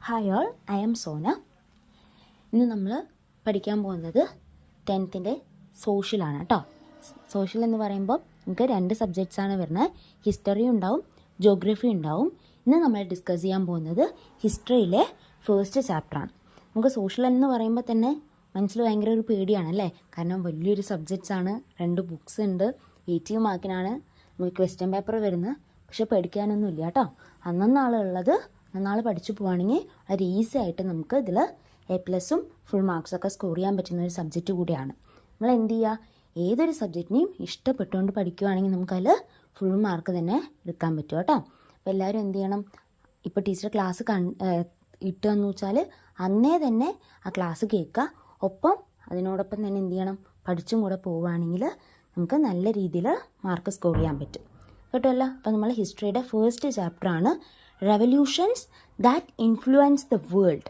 Hi all, I am Sona. ഇന്ന് നമ്മൾ പഠിക്കാൻ പോകുന്നത് 10th സോഷ്യലാണ് കേട്ടോ. സോഷ്യൽ എന്ന് പറയുമ്പോൾ നമുക്ക് 2 സബ്ജക്ട്സാണ് വരുന്നത്. ഹിസ്റ്ററി ഉണ്ടാവും, ജോഗ്രഫി ഉണ്ടാവും. ഇന്ന് നമ്മൾ ഡിസ്കസ് ചെയ്യാൻ പോകുന്നത് ഹിസ്റ്ററിയിലെ ഫസ്റ്റ് ചാപ്റ്ററാണ്. നമുക്ക് സോഷ്യൽ എന്ന് പറയുമ്പോൾ തന്നെ മനസ്സിൽ ഭയങ്കര ഒരു പേടിയാണല്ലേ, കാരണം വലിയൊരു സബ്ജക്ട്സാണ്. 2 ബുക്സ് ഉണ്ട്, 80 മാർക്കിനാണ് നമുക്ക് ക്വസ്റ്റ്യൻ പേപ്പർ വരുന്നത്. പക്ഷെ പേടിക്കാനൊന്നുമില്ല കേട്ടോ. അന്നാളുള്ളത് നന്നാൾ പഠിച്ചു പോവുകയാണെങ്കിൽ വളരെ ഈസി ആയിട്ട് നമുക്ക് ഇതിൽ A+ ഫുൾ മാർക്സൊക്കെ സ്കോർ ചെയ്യാൻ പറ്റുന്ന ഒരു സബ്ജക്റ്റ് കൂടിയാണ്. നമ്മൾ എന്ത് ചെയ്യുക, ഏതൊരു സബ്ജക്റ്റിനെയും ഇഷ്ടപ്പെട്ടുകൊണ്ട് പഠിക്കുകയാണെങ്കിൽ നമുക്കതിൽ ഫുൾ മാർക്ക് തന്നെ എടുക്കാൻ പറ്റും കേട്ടോ. അപ്പോൾ എല്ലാവരും എന്ത് ചെയ്യണം, ഇപ്പോൾ ടീച്ചർ ക്ലാസ് ഇട്ടുകയെന്ന് വെച്ചാൽ അന്നേ തന്നെ ആ ക്ലാസ് കേൾക്കുക. ഒപ്പം അതിനോടൊപ്പം തന്നെ എന്ത് ചെയ്യണം, പഠിച്ചും കൂടെ പോവുകയാണെങ്കിൽ നമുക്ക് നല്ല രീതിയിൽ മാർക്ക് സ്കോർ ചെയ്യാൻ പറ്റും കേട്ടല്ലോ. അപ്പോൾ നമ്മൾ ഹിസ്റ്ററിയുടെ ഫസ്റ്റ് ചാപ്റ്ററാണ് revolutions that influence the world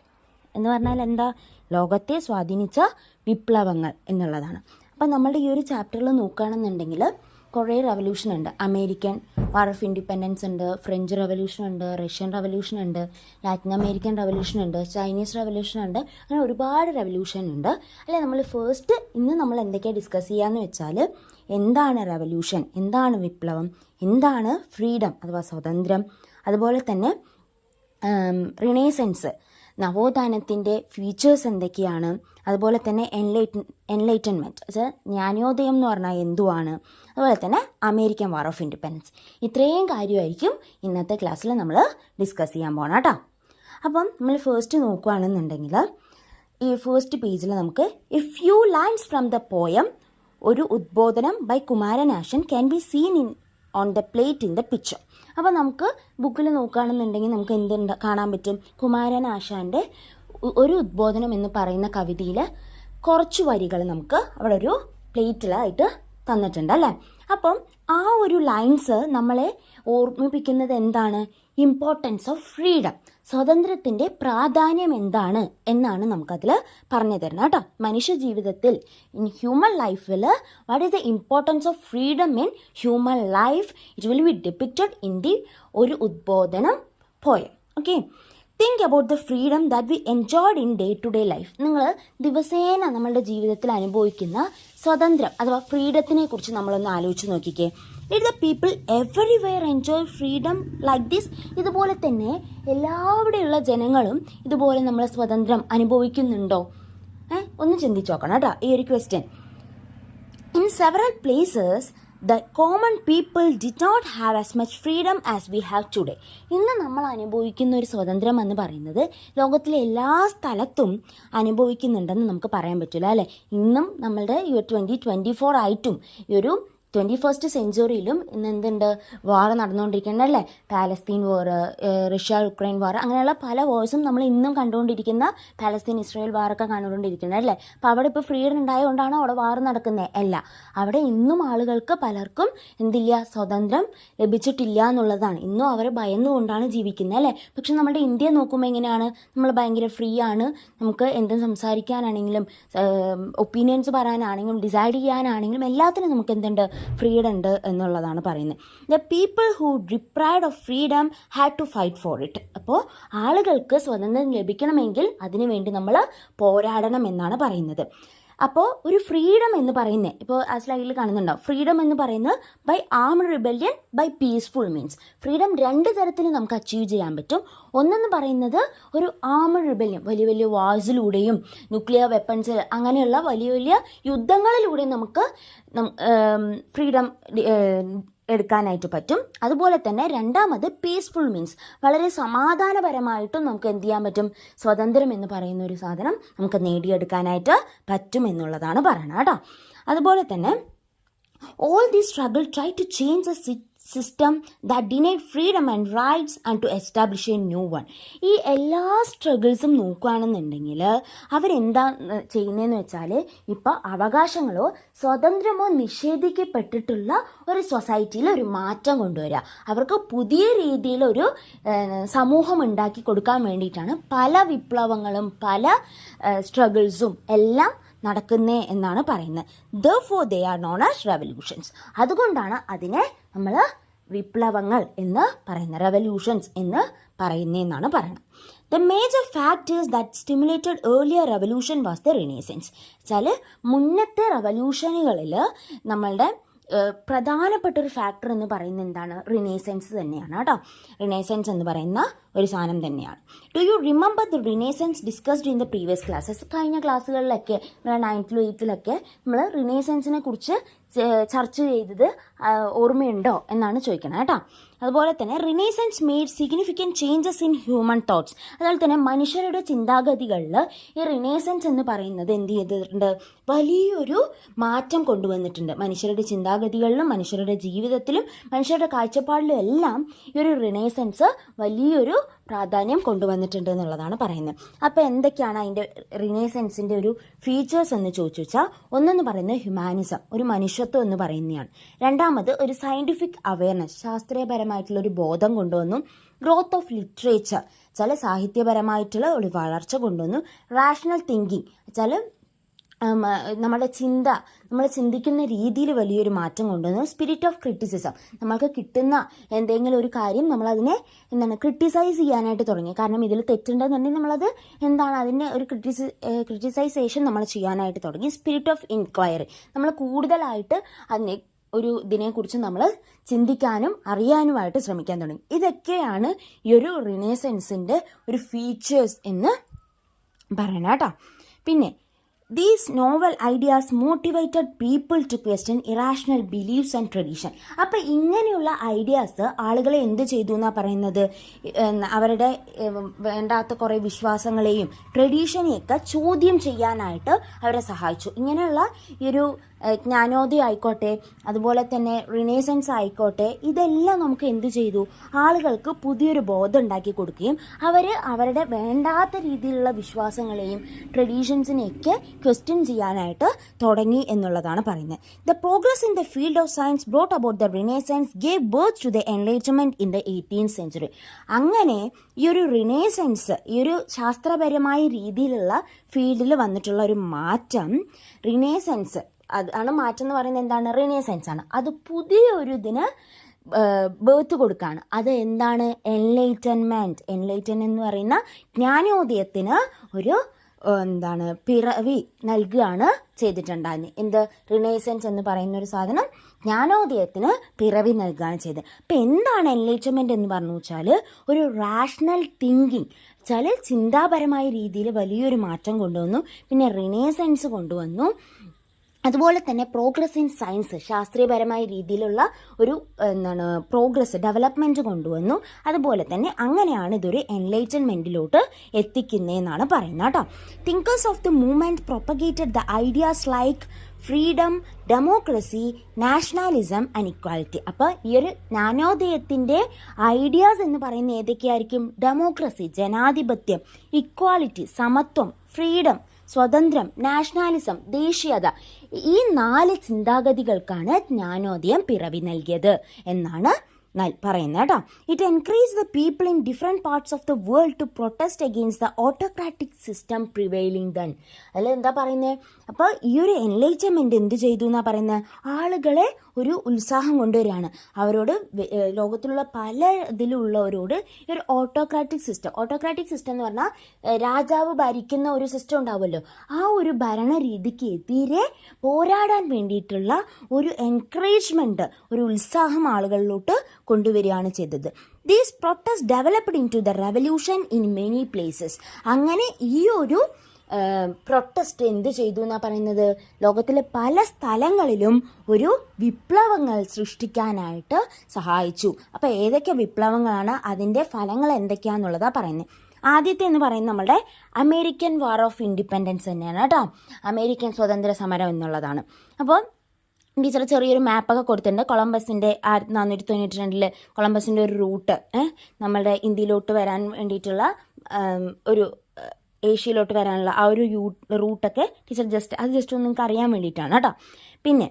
എന്ന് പറഞ്ഞാൽ എന്താ, ലോകത്തെ സ്വാധീനിച്ച വിപ്ലവങ്ങൾ എന്നുള്ളതാണ്. അപ്പം നമ്മളുടെ ഈ ഒരു ചാപ്റ്ററിൽ നോക്കുകയാണെന്നുണ്ടെങ്കിൽ കുറേ റെവല്യൂഷൻ ഉണ്ട്. അമേരിക്കൻ വാർ ഓഫ് ഇൻഡിപെൻഡൻസ് ഉണ്ട്, ഫ്രഞ്ച് റെവല്യൂഷൻ ഉണ്ട്, റഷ്യൻ റെവല്യൂഷൻ ഉണ്ട്, ലാറ്റിൻ അമേരിക്കൻ റെവല്യൂഷൻ ഉണ്ട്, ചൈനീസ് റെവല്യൂഷൻ ഉണ്ട്. അങ്ങനെ ഒരുപാട് റെവല്യൂഷൻ ഉണ്ട് അല്ലേ. നമ്മൾ ഫസ്റ്റ് ഇന്ന് നമ്മൾ എന്തൊക്കെയാണ് ഡിസ്കസ് ചെയ്യാന്ന് വെച്ചാൽ, എന്താണ് റെവല്യൂഷൻ, എന്താണ് വിപ്ലവം, എന്താണ് ഫ്രീഡം അഥവാ സ്വാതന്ത്ര്യം, അതുപോലെ തന്നെ റിനേസൻസ് നവോത്ഥാനത്തിൻ്റെ ഫീച്ചേഴ്സ് എന്തൊക്കെയാണ്, അതുപോലെ തന്നെ എൻലൈറ്റൻമെൻറ്റ് ജ്ഞാനോദയം എന്ന് പറഞ്ഞാൽ എന്തുവാണ്, അതുപോലെ തന്നെ അമേരിക്കൻ വാർ ഓഫ് ഇൻഡിപെൻഡൻസ്. ഇത്രയും കാര്യമായിരിക്കും ഇന്നത്തെ ക്ലാസ്സിൽ നമ്മൾ ഡിസ്കസ് ചെയ്യാൻ പോകണം കേട്ടോ. അപ്പം നമ്മൾ ഫസ്റ്റ് നോക്കുകയാണെന്നുണ്ടെങ്കിൽ ഈ ഫസ്റ്റ് പേജിൽ നമുക്ക് a few lines from the poem ഒരു Udbodhanam by Kumaranasan can be seen on the plate in the picture. അപ്പോൾ നമുക്ക് ബുക്കിൽ നോക്കുകയാണെന്നുണ്ടെങ്കിൽ നമുക്ക് എന്തുണ്ട് കാണാൻ പറ്റും, കുമാരനാശാൻ്റെ ഒരു ഉദ്ബോധനം എന്ന് പറയുന്ന കവിതയിൽ കുറച്ച് വരികൾ നമുക്ക് അവിടെ ഒരു പ്ലേറ്റിലായിട്ട് തന്നിട്ടുണ്ട് അല്ലേ. അപ്പം ആ ഒരു ലൈൻസ് നമ്മളെ ഓർമ്മിപ്പിക്കുന്നത് എന്താണ്, ഇമ്പോർട്ടൻസ് ഓഫ് ഫ്രീഡം, സ്വാതന്ത്ര്യത്തിൻ്റെ പ്രാധാന്യം എന്താണ് എന്നാണ് നമുക്കതിൽ പറഞ്ഞു തരുന്നത് കേട്ടോ. മനുഷ്യ ജീവിതത്തിൽ ഇൻ ഹ്യൂമൻ ലൈഫിൽ what is the importance of freedom in human life, it will be depicted in the ഒരു Udbodhanam poem. Okay, think about the freedom that we enjoyed in day to day life. നിങ്ങൾ ദിവസേന നമ്മളുടെ ജീവിതത്തിൽ അനുഭവിക്കുന്ന സ്വാതന്ത്ര്യം അഥവാ ഫ്രീഡത്തിനെ കുറിച്ച് നമ്മളൊന്ന് ആലോചിച്ച് നോക്കിക്കേ. Did the people everywhere enjoy freedom like this? ഇതുപോലെ തന്നെ എല്ലാവിടെയുള്ള ജനങ്ങളും ഇതുപോലെ നമ്മൾ സ്വാതന്ത്ര്യം അനുഭവിക്കുന്നുണ്ടോ? ഒന്ന് ചിന്തിച്ച് നോക്കണം കേട്ടോ ഈ ഒരു question. In several places the common people did not have as much freedom as we have today. ഇന്ന് നമ്മൾ അനുഭവിക്കുന്ന ഒരു സ്വാതന്ത്ര്യം എന്ന് പറയുന്നത് ലോകത്തിലെ എല്ലാ സ്ഥലത്തും അനുഭവിക്കുന്നുണ്ടെന്ന് നമുക്ക് പറയാൻ പറ്റില്ല അല്ലേ. ഇന്നും നമ്മളുടെ ഈ 2024 ആയിട്ടും ഈ ഒരു 21st സെഞ്ച്വറിയിലും ഇന്ന് എന്തുണ്ട്, വാർ നടന്നുകൊണ്ടിരിക്കുന്നത് അല്ലേ. പാലസ്തീൻ വാർ, റഷ്യ യുക്രൈൻ വാർ, അങ്ങനെയുള്ള പല വാർസും നമ്മൾ ഇന്നും കണ്ടുകൊണ്ടിരിക്കുന്ന, പാലസ്തീൻ ഇസ്രായേൽ വാറൊക്കെ കണ്ടുകൊണ്ടിരിക്കുന്നത് അല്ലേ. അപ്പോൾ അവിടെ ഇപ്പോൾ ഫ്രീഡം ഉണ്ടായതുകൊണ്ടാണ് അവിടെ വാർ നടക്കുന്നത്? അല്ല, അവിടെ ഇന്നും ആളുകൾക്ക് പലർക്കും എന്തില്ല, സ്വാതന്ത്ര്യം ലഭിച്ചിട്ടില്ല എന്നുള്ളതാണ്. ഇന്നും അവർ ഭയന്നുകൊണ്ടാണ് ജീവിക്കുന്നത് അല്ലേ. പക്ഷെ നമ്മുടെ ഇന്ത്യ നോക്കുമ്പോൾ എങ്ങനെയാണ്, നമ്മൾ ഭയങ്കര ഫ്രീ ആണ്. നമുക്ക് എന്തും സംസാരിക്കാനാണെങ്കിലും ഒപ്പീനിയൻസ് പറയാനാണെങ്കിലും ഡിസൈഡ് ചെയ്യാനാണെങ്കിലും എല്ലാത്തിനും നമുക്ക് എന്തുണ്ട്, ഫ്രീഡം ഉണ്ട് എന്നുള്ളതാണ് പറയുന്നത്. The people who deprived of freedom had to fight for it. അപ്പോൾ ആളുകൾക്ക് സ്വാതന്ത്ര്യം ലഭിക്കണമെങ്കിൽ അതിനുവേണ്ടി നമ്മൾ പോരാടണം എന്നാണ് പറയുന്നത്. അപ്പോൾ ഒരു ഫ്രീഡം എന്ന് പറയുന്നത്, ഇപ്പോൾ ആ സ്ലൈഡിൽ കാണുന്നുണ്ടാവും, ഫ്രീഡം എന്ന് പറയുന്നത് by armed rebellion, by peaceful means. Freedom 2 തരത്തിൽ നമുക്ക് അച്ചീവ് ചെയ്യാൻ പറ്റും. ഒന്നെന്ന് പറയുന്നത് ഒരു ആംഡ് റിബല്യൻ, വലിയ വലിയ വാഴ്സിലൂടെയും ന്യൂക്ലിയർ വെപ്പൺസ് അങ്ങനെയുള്ള വലിയ വലിയ യുദ്ധങ്ങളിലൂടെയും നമുക്ക് ഫ്രീഡം എടുക്കാനായിട്ട് പറ്റും. അതുപോലെ തന്നെ രണ്ടാമത് പീസ്ഫുൾ മീൻസ്, വളരെ സമാധാനപരമായിട്ടും നമുക്ക് എന്ത് ചെയ്യാൻ പറ്റും, സ്വാതന്ത്ര്യം എന്ന് പറയുന്ന ഒരു സാധനം നമുക്ക് നേടിയെടുക്കാനായിട്ട് പറ്റും എന്നുള്ളതാണ് പറയുന്നത് കേട്ടോ. അതുപോലെ തന്നെ all this struggle tried to change the system that denied freedom and rights and to establish a new one. ഈ എല്ലാ സ്ട്രഗിൾസും നോക്കുകയാണെന്നുണ്ടെങ്കിൽ അവരെന്താ ചെയ്യുന്നതെന്ന് വെച്ചാൽ, ഇപ്പോൾ അവകാശങ്ങളോ സ്വാതന്ത്ര്യമോ നിഷേധിക്കപ്പെട്ടിട്ടുള്ള ഒരു സൊസൈറ്റിയിൽ ഒരു മാറ്റം കൊണ്ടുവരിക, അവർക്ക് പുതിയ രീതിയിലൊരു സമൂഹം ഉണ്ടാക്കി കൊടുക്കാൻ വേണ്ടിയിട്ടാണ് പല വിപ്ലവങ്ങളും പല സ്ട്രഗിൾസും എല്ലാം നടക്കുന്നേ എന്നാണ് പറയുന്നത്. therefore they are known as revolutions. അതുകൊണ്ടാണ് അതിനെ നമ്മൾ വിപ്ലവങ്ങൾ എന്ന് പറയുന്നത്, റെവല്യൂഷൻസ് എന്ന് പറയുന്നതെന്നാണ് പറയുന്നത്. The major factors that stimulated earlier revolution was the Renaissance. വെച്ചാൽ മുന്നത്തെ റവല്യൂഷനുകളിൽ നമ്മളുടെ പ്രധാനപ്പെട്ടൊരു ഫാക്ടർ എന്ന് പറയുന്നത് എന്താണ്? റിനേസൻസ് തന്നെയാണ് കേട്ടോ. റിനേസൻസ് എന്ന് പറയുന്ന ഒരു സാധനം തന്നെയാണ്. Do you remember the renaissance discussed in the previous classes? കഴിഞ്ഞ ക്ലാസ്സുകളിലൊക്കെ നമ്മൾ 9th 8th നമ്മൾ റിനേസൻസിനെ കുറിച്ച് ചർച്ച ചെയ്തത് ഓർമ്മയുണ്ടോ എന്നാണ് ചോദിക്കണം കേട്ടോ. അതുപോലെ തന്നെ renaissance made significant changes in human thoughts. അതുപോലെ തന്നെ മനുഷ്യരുടെ ചിന്താഗതികളിൽ ഈ റിനേസൻസ് എന്ന് പറയുന്നത് എന്ത് ചെയ്തിട്ടുണ്ട്? വലിയൊരു മാറ്റം കൊണ്ടുവന്നിട്ടുണ്ട്. മനുഷ്യരുടെ ചിന്താഗതികളിലും മനുഷ്യരുടെ ജീവിതത്തിലും മനുഷ്യരുടെ കാഴ്ചപ്പാടിലും എല്ലാം ഈ ഒരു റിനേസൻസ് വലിയൊരു പ്രാധാന്യം കൊണ്ടുവന്നിട്ടുണ്ട് എന്നുള്ളതാണ് പറയുന്നത്. അപ്പോൾ എന്തൊക്കെയാണ് അതിൻ്റെ റിനേസൻസിൻ്റെ ഒരു ഫീച്ചേഴ്സ് എന്ന് ചോദിച്ചു വെച്ചാൽ, ഒന്നെന്ന് പറയുന്നത് ഹ്യൂമാനിസം, ഒരു മനുഷ്യത്വം എന്ന് പറയുന്നതാണ്. രണ്ടാമത് ഒരു സയൻറ്റിഫിക് അവയർനെസ്, ശാസ്ത്രീയപരമായിട്ടുള്ളൊരു ബോധം കൊണ്ടുവന്നു. ഗ്രോത്ത് ഓഫ് ലിറ്ററേച്ചർ, ചില സാഹിത്യപരമായിട്ടുള്ള ഒരു വളർച്ച കൊണ്ടുവന്നു. റാഷണൽ തിങ്കിങ് വെച്ചാൽ നമ്മൾ ചിന്തിക്കുന്ന രീതിയിൽ വലിയൊരു മാറ്റം കൊണ്ടുവന്നു. സ്പിരിറ്റ് ഓഫ് ക്രിറ്റിസിസം, നമ്മൾക്ക് കിട്ടുന്ന എന്തെങ്കിലും ഒരു കാര്യം നമ്മളതിനെ ക്രിട്ടിസൈസ് ചെയ്യാനായിട്ട് തുടങ്ങി. കാരണം ഇതിൽ തെറ്റുണ്ടെന്നുണ്ടെങ്കിൽ നമ്മളത് അതിൻ്റെ ഒരു ക്രിട്ടിസൈസേഷൻ നമ്മൾ ചെയ്യാനായിട്ട് തുടങ്ങി. സ്പിരിറ്റ് ഓഫ് ഇൻക്വയറി, നമ്മൾ കൂടുതലായിട്ട് ഇതിനെക്കുറിച്ച് നമ്മൾ ചിന്തിക്കാനും അറിയാനുമായിട്ട് ശ്രമിക്കാൻ തുടങ്ങി. ഇതൊക്കെയാണ് ഈ ഒരു റിനേസൻസിൻ്റെ ഒരു ഫീച്ചേഴ്സ് എന്ന് പറയണം കേട്ടോ. പിന്നെ these novel ideas motivated people to question irrational beliefs and tradition. അപ്പോൾ ഇങ്ങനെയുള്ള ഐഡിയാസ് ആളുകളെ എന്ത് ചെയ്തു എന്നാണ് പറയുന്നത്? അവരുടെ വേണ്ടാത്ത കുറേ വിശ്വാസങ്ങളെയും ട്രഡീഷനെയൊക്കെ ചോദ്യം ചെയ്യാനായിട്ട് അവരെ സഹായിച്ചു. ഇങ്ങനെയുള്ള ഈ ഒരു ജ്ഞാനോദയം ആയിക്കോട്ടെ, അതുപോലെ തന്നെ റിനേസൻസ് ആയിക്കോട്ടെ, ഇതെല്ലാം നമുക്ക് എന്ത് ചെയ്തു? ആളുകൾക്ക് പുതിയൊരു ബോധം ഉണ്ടാക്കി കൊടുക്കുകയും അവരുടെ വേണ്ടാത്ത രീതിയിലുള്ള വിശ്വാസങ്ങളെയും ട്രഡീഷൻസിനെയൊക്കെ ക്വസ്റ്റ്യൻ ചെയ്യാനായിട്ട് തുടങ്ങി എന്നുള്ളതാണ് പറയുന്നത്. The progress in the field of science brought about the renaissance gave birth to the enlightenment in the 18th century. അങ്ങനെ ഈ ഒരു റിനേസൻസ്, ഈ ഒരു ശാസ്ത്രപരമായ രീതിയിലുള്ള ഫീൽഡിൽ വന്നിട്ടുള്ള ഒരു മാറ്റം, റിനേസൻസ് അതാണ് മാറ്റം എന്ന് പറയുന്നത്. എന്താണ്? റിനേസൻസ് ആണ്. അത് പുതിയൊരു ഇതിന് ബേർത്ത് കൊടുക്കുകയാണ്. അത് എന്താണ്? എൻലൈറ്റൻമെൻറ്റ് എന്ന് പറയുന്ന ജ്ഞാനോദയത്തിന് ഒരു പിറവി നൽകുകയാണ് ചെയ്തിട്ടുണ്ടായിരുന്നത്. എന്ത്? റിനേസൻസ് എന്ന് പറയുന്ന ഒരു സാധനം ജ്ഞാനോദയത്തിന് പിറവി നൽകുകയാണ് ചെയ്തത്. അപ്പം എന്താണ് എൻലൈറ്റൻമെൻറ്റ് എന്ന് പറഞ്ഞു വെച്ചാൽ, ഒരു റാഷണൽ തിങ്കിങ് വെച്ചാൽ ചിന്താപരമായ രീതിയിൽ വലിയൊരു മാറ്റം കൊണ്ടുവന്നു. പിന്നെ റിനേസൻസ് കൊണ്ടുവന്നു. അതുപോലെ തന്നെ പ്രോഗ്രസ് ഇൻ സയൻസ്, ശാസ്ത്രീയപരമായ രീതിയിലുള്ള ഒരു പ്രോഗ്രസ്, ഡെവലപ്മെൻറ്റ് കൊണ്ടുവന്നു. അതുപോലെ തന്നെ അങ്ങനെയാണ് ഇതൊരു എൻലൈറ്റൻമെൻറ്റിലോട്ട് എത്തിക്കുന്നതെന്നാണ് പറയുന്നത് കേട്ടോ. Thinkers of the movement propagated the ideas like freedom, democracy, nationalism and equality. അപ്പോൾ ഈ ഒരു ജ്ഞാനോദയത്തിൻ്റെ ഐഡിയാസ് എന്ന് പറയുന്നത് ഏതൊക്കെയായിരിക്കും? ഡെമോക്രസി, ജനാധിപത്യം, ഇക്വാലിറ്റി, സമത്വം, ഫ്രീഡം, സ്വതന്ത്രം, നാഷണാലിസം, ദേശീയത, ഈ 4 ചിന്താഗതികൾക്കാണ് ജ്ഞാനോദയം പിറവി നൽകിയത് എന്നാണ് പറയുന്നത് കേട്ടോ. It encourage the people in different parts of the world to protest against the autocratic system prevailing then. അതിൽ എന്താ പറയുന്നത്? അപ്പോൾ ഈ ഒരു എൻലൈറ്റൻമെൻറ്റ് എന്ത് ചെയ്തു എന്നാണ് പറയുന്നത്? ആളുകളെ ഒരു ഉത്സാഹം കൊണ്ടുവരികയാണ്. അവരോട് ലോകത്തിലുള്ള പല ഇതിലുള്ളവരോട് ഈ ഒരു ഓട്ടോക്രാറ്റിക് സിസ്റ്റം എന്ന് പറഞ്ഞാൽ രാജാവ് ഭരിക്കുന്ന ഒരു സിസ്റ്റം ഉണ്ടാവുമല്ലോ, ആ ഒരു ഭരണരീതിക്ക് എതിരെ പോരാടാൻ വേണ്ടിയിട്ടുള്ള ഒരു എൻകറേജ്മെൻറ്റ്, ഒരു ഉത്സാഹം ആളുകളിലോട്ട് കൊണ്ടുവരികയാണ് ചെയ്തത്. These protest developed in to the revolution in many places. അങ്ങനെ ഈ ഒരു പ്രൊട്ടസ്റ്റ് എന്ത് ചെയ്തു എന്നാണ് പറയുന്നത്? ലോകത്തിലെ പല സ്ഥലങ്ങളിലും ഒരു വിപ്ലവങ്ങൾ സൃഷ്ടിക്കാനായിട്ട് സഹായിച്ചു. അപ്പോൾ ഏതൊക്കെ വിപ്ലവങ്ങളാണ്, അതിൻ്റെ ഫലങ്ങൾ എന്തൊക്കെയാണെന്നുള്ളതാണ് പറയുന്നത്. ആദ്യത്തെ എന്ന് പറയുന്നത് നമ്മളുടെ അമേരിക്കൻ വാർ ഓഫ് ഇൻഡിപെൻഡൻസ് തന്നെയാണ് കേട്ടോ. അമേരിക്കൻ സ്വതന്ത്ര സമരം എന്നുള്ളതാണ്. അപ്പോൾ ടീച്ചർ ചെറിയൊരു മാപ്പൊക്കെ കൊടുത്തിട്ടുണ്ട്. കൊളംബസിൻ്റെ 1492 കൊളംബസിൻ്റെ ഒരു റൂട്ട് നമ്മളുടെ ഇന്ത്യയിലോട്ട് വരാൻ വേണ്ടിയിട്ടുള്ള ഒരു ഏഷ്യയിലോട്ട് വരാനുള്ള ആ ഒരു റൂട്ടൊക്കെ ടീച്ചർ ജസ്റ്റ് ഒന്ന് നിങ്ങൾക്ക് അറിയാൻ വേണ്ടിയിട്ടാണ് കേട്ടോ. പിന്നെ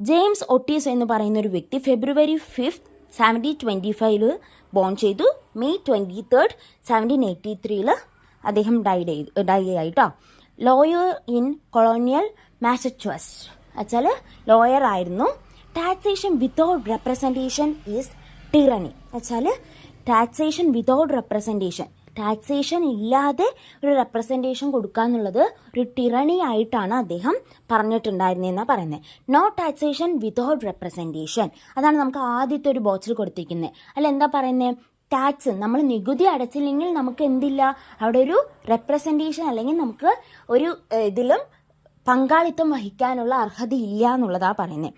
ജെയിംസ് ഒട്ടീസ് എന്ന് പറയുന്ന ഒരു വ്യക്തി February 5th 1725 ബോൺ ചെയ്തു. May 23rd 1783 അദ്ദേഹം ഡൈ ആയിട്ടോ. ലോയർ ഇൻ കൊളോണിയൽ മാസച്യൂസെറ്റ്സ് വെച്ചാൽ ലോയർ ആയിരുന്നു. Taxation without representation is tyranny വെച്ചാൽ ടാക്സേഷൻ വിതൗട്ട് റെപ്രസെൻറ്റേഷൻ, ടാക്സേഷൻ ഇല്ലാതെ ഒരു റെപ്രസെൻറ്റേഷൻ കൊടുക്കുക എന്നുള്ളത് ഒരു ടിറണി ആയിട്ടാണ് അദ്ദേഹം പറഞ്ഞിട്ടുണ്ടായിരുന്നതെന്നാണ് പറയുന്നത്. നോ ടാക്സേഷൻ വിതൗട്ട് റെപ്രസെൻറ്റേഷൻ, അതാണ് നമുക്ക് ആദ്യത്തെ ഒരു ബോക്സിൽ കൊടുത്തിരിക്കുന്നത്. അല്ല എന്താ പറയുന്നത്, ടാക്സ് നമ്മൾ നികുതി അടച്ചില്ലെങ്കിൽ നമുക്ക് എന്തില്ല, അവിടെ ഒരു റെപ്രസെൻറ്റേഷൻ അല്ലെങ്കിൽ നമുക്ക് ഒരു ഇതിലും പങ്കാളിത്തം വഹിക്കാനുള്ള അർഹതയില്ല എന്നുള്ളതാണ് പറയുന്നത്.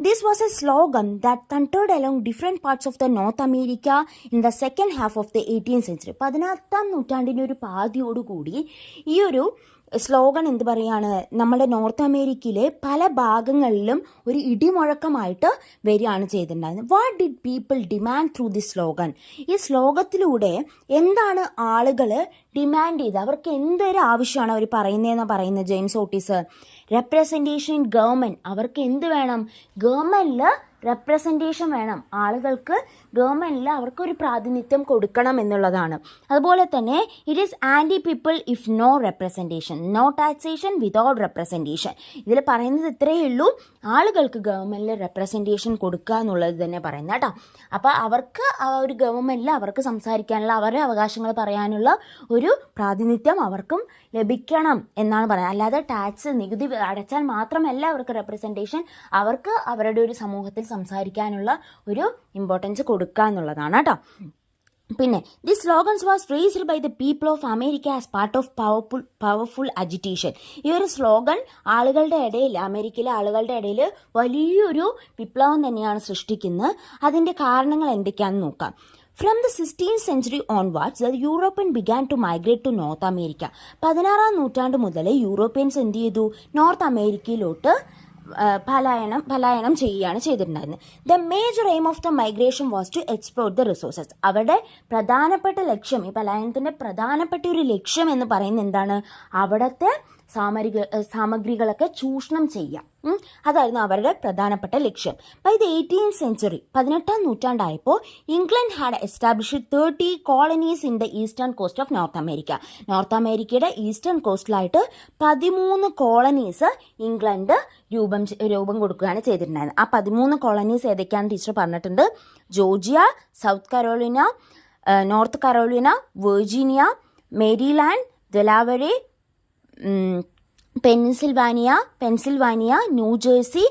This was a slogan that thundered along different parts of the North America in the second half of the 18th century. 18ാം നൂറ്റാണ്ടിൻ്റെ ഒരു പാതിയോടുകൂടി ഈ ഒരു സ്ലോഗൻ എന്ത് പറയാണ്, നമ്മുടെ നോർത്ത് അമേരിക്കയിലെ പല ഭാഗങ്ങളിലും ഒരു ഇടിമുഴക്കമായിട്ട് വരികയാണ് ചെയ്തിട്ടുണ്ടായിരുന്നത്. What did people demand through the slogan? ഈ ശ്ലോകത്തിലൂടെ എന്താണ് ആളുകൾ ഡിമാൻഡ് ചെയ്ത്, അവർക്ക് എന്തൊരു ആവശ്യമാണ് അവർ പറയുന്നതെന്നാണ് പറയുന്നത് James Otis. Representation in government, അവർക്ക് എന്ത് വേണം, ഗവൺമെൻറ്റിൽ റെപ്രസെൻറ്റേഷൻ വേണം, ആളുകൾക്ക് ഗവൺമെൻറ്റിൽ അവർക്കൊരു പ്രാതിനിധ്യം കൊടുക്കണം എന്നുള്ളതാണ്. അതുപോലെ തന്നെ it is anti people if no representation, no taxation without representation. ഇതിൽ പറയുന്നത് ഇത്രയേ ഉള്ളൂ, ആളുകൾക്ക് ഗവൺമെൻറ്റിൽ റെപ്രസെൻറ്റേഷൻ കൊടുക്കുക എന്നുള്ളത് തന്നെ പറയുന്നത് കേട്ടോ. അപ്പോൾ അവർക്ക് ആ ഒരു ഗവൺമെൻറ്റിൽ അവർക്ക് സംസാരിക്കാനുള്ള, അവരുടെ അവകാശങ്ങൾ പറയാനുള്ള ഒരു പ്രാതിനിധ്യം അവർക്കും ലഭിക്കണം എന്നാണ് പറയുന്നത്. അല്ലാതെ ടാക്സ് നികുതി അടച്ചാൽ മാത്രമല്ല അവർക്ക് റെപ്രസെൻറ്റേഷൻ, അവർക്ക് അവരുടെ ഒരു സമൂഹത്തിൽ സംസാരിക്കാനുള്ള ഒരു ഇമ്പോർട്ടൻസ് കൊടുക്കുക എന്നുള്ളതാണ് കേട്ടോ. പിന്നെ the slogans was raised by the people of America as part of powerful agitation. ഈ ഒരു സ്ലോഗൻ ആളുകളുടെ ഇടയിൽ, അമേരിക്കയിലെ ആളുകളുടെ ഇടയിൽ വലിയൊരു വിപ്ലവം തന്നെയാണ് സൃഷ്ടിക്കുന്നത്. അതിൻ്റെ കാരണങ്ങൾ എന്തൊക്കെയാണെന്ന് നോക്കാം. From the 16th century onwards, the Europeans began to migrate to North America. 16ാം നൂറ്റാണ്ട് മുതൽ യൂറോപ്യൻസ് എന്ത് ചെയ്തു, നോർത്ത് അമേരിക്കയിലോട്ട് പലായനം ചെയ്യുകയാണ് ചെയ്തിട്ടുണ്ടായിരുന്നത്. The major aim of the migration was to explore the resources. അവരുടെ പ്രധാനപ്പെട്ട ലക്ഷ്യം, ഈ പലായനത്തിൻ്റെ പ്രധാനപ്പെട്ട ഒരു ലക്ഷ്യം എന്ന് പറയുന്നത് എന്താണ്, അവിടുത്തെ സാമഗ്രികളൊക്കെ ചൂഷണം ചെയ്യാം. അതായിരുന്നു അവരുടെ പ്രധാനപ്പെട്ട ലക്ഷ്യം. ബൈ ദ 18th century, 18ാം നൂറ്റാണ്ടായപ്പോൾ England had established 30 colonies in the eastern coast of North America. North അമേരിക്കയുടെ ഈസ്റ്റേൺ കോസ്റ്റിലായിട്ട് 13 കോളനീസ് ഇംഗ്ലണ്ട് രൂപം കൊടുക്കുകയാണ് ചെയ്തിട്ടുണ്ടായിരുന്നത്. ആ 13 കോളനീസ് ഏതൊക്കെയാണെന്ന് ടീച്ചർ പറഞ്ഞിട്ടുണ്ട്. Georgia, South Carolina, North Carolina, Virginia, Maryland, Delaware, Pennsylvania, New Jersey,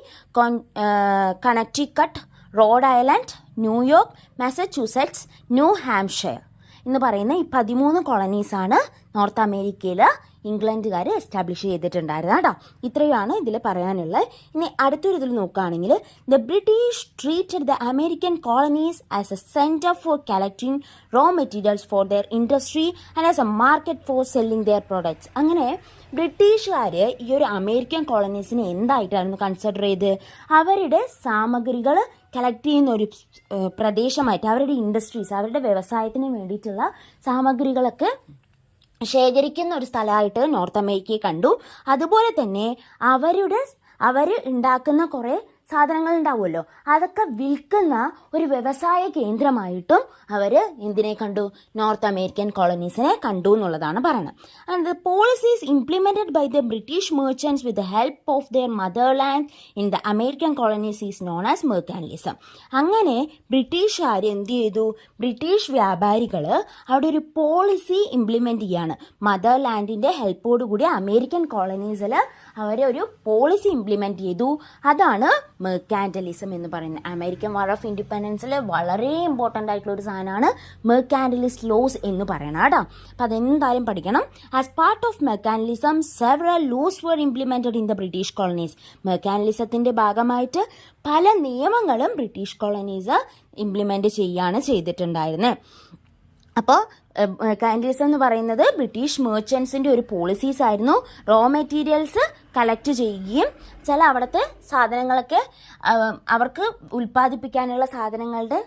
Connecticut, Rhode Island, New York, Massachusetts, New Hampshire എന്ന് പറയുന്ന ഈ 13 കോളനീസാണ് നോർത്ത് അമേരിക്കയിൽ ഇംഗ്ലണ്ടുകാർ എസ്റ്റാബ്ലിഷ് ചെയ്തിട്ടുണ്ടായിരുന്നത് കേട്ടോ. ഇത്രയാണ് ഇതിൽ പറയാനുള്ളത്. ഇനി അടുത്തൊരു ഇതിൽ നോക്കുകയാണെങ്കിൽ, the British treated the American colonies as a centre for collecting raw materials for their industry and as a market for selling their products. അങ്ങനെ ബ്രിട്ടീഷുകാർ ഈ ഒരു അമേരിക്കൻ കോളനീസിനെ എന്തായിട്ടായിരുന്നു കൺസിഡർ ചെയ്ത്, അവരുടെ സാമഗ്രികൾ കളക്ട് ചെയ്യുന്ന ഒരു പ്രദേശമായിട്ട്, അവരുടെ ഇൻഡസ്ട്രീസ്, അവരുടെ വ്യവസായത്തിന് വേണ്ടിയിട്ടുള്ള സാമഗ്രികളൊക്കെ ശേഖരിക്കുന്ന ഒരു സ്ഥലമായിട്ട് നോർത്ത് അമേരിക്കയെ കണ്ടു. അതുപോലെ തന്നെ അവർ ഉണ്ടാക്കുന്ന കുറേ സാധനങ്ങൾ ഉണ്ടാവുമല്ലോ, അതൊക്കെ വിൽക്കുന്ന ഒരു വ്യവസായ കേന്ദ്രമായിട്ടും അവർ എന്തിനെ കണ്ടു, നോർത്ത് അമേരിക്കൻ കോളനീസിനെ കണ്ടു എന്നുള്ളതാണ് പറയുന്നത്. And the policies implemented by the British merchants with the help of their motherland in the American colonies is known as mercantilism. അങ്ങനെ ബ്രിട്ടീഷുകാർ എന്ത് ചെയ്തു, ബ്രിട്ടീഷ് വ്യാപാരികൾ അവിടെ ഒരു പോളിസി ഇംപ്ലിമെന്റ് ചെയ്യാണ്. മദർലാൻഡിന്റെ ഹെൽപ്പോടുകൂടി അമേരിക്കൻ കോളനീസിൽ അവരെ ഒരു പോളിസി ഇംപ്ലിമെന്റ് ചെയ്തു. അതാണ് മെർക്കാന്റലിസം എന്ന് പറയുന്നത്. അമേരിക്കൻ വാർ ഓഫ് ഇൻഡിപെൻഡൻസിൽ വളരെ ഇമ്പോർട്ടൻ്റ് ആയിട്ടുള്ള ഒരു സാധനമാണ് മെർക്കാന്റലിസ്റ്റ് ലോസ് എന്ന് പറയണം കേട്ടോ. അപ്പം അതെന്തായാലും പഠിക്കണം. As part of mercantilism several laws were implemented in the British colonies. മെർക്കാന്റലിസത്തിൻ്റെ ഭാഗമായിട്ട് പല നിയമങ്ങളും ബ്രിട്ടീഷ് കോളനീസ് ഇംപ്ലിമെന്റ് ചെയ്യാണ് ചെയ്തിട്ടുണ്ടായിരുന്നത്. അപ്പോൾ മെർക്കാന്റലിസം എന്ന് പറയുന്നത് ബ്രിട്ടീഷ് മെർച്ചൻസിൻ്റെ ഒരു പോളിസീസ് ആയിരുന്നു. റോ മെറ്റീരിയൽസ് കളക്ട് ചെയ്യുകയും ചില അവിടുത്തെ സാധനങ്ങളൊക്കെ അവർക്ക് ഉൽപ്പാദിപ്പിക്കാനുള്ള സാധനങ്ങളുടെ